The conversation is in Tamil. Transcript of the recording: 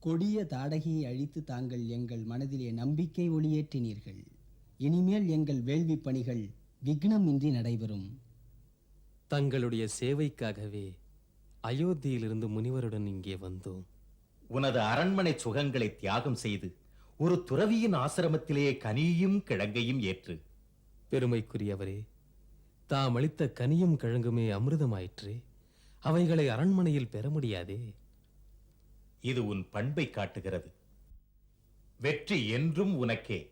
கொடிய தாடகையை அழித்து தாங்கள் எங்கள் மனதிலே நம்பிக்கை ஒளியேற்றினீர்கள். இனிமேல் எங்கள் வேள்வி பணிகள் விக்னமின்றி நடைபெறும். தங்களுடைய சேவைக்காகவே அயோத்தியிலிருந்து முனிவருடன் இங்கே வந்தோம். உனது அரண்மனை சுகங்களை தியாகம் செய்து ஒரு துறவியின் ஆசிரமத்திலேயே கனியும் கிழங்கையும் ஏற்று. பெருமைக்குரியவரே, தாம் அளித்த கனியும் கிழங்குமே அமிர்தமாயிற்றே. அவைகளை அரண்மனையில் பெற முடியாதே. இது உன் பண்பை காட்டுகிறது. வெற்றி என்றும் உனக்கே.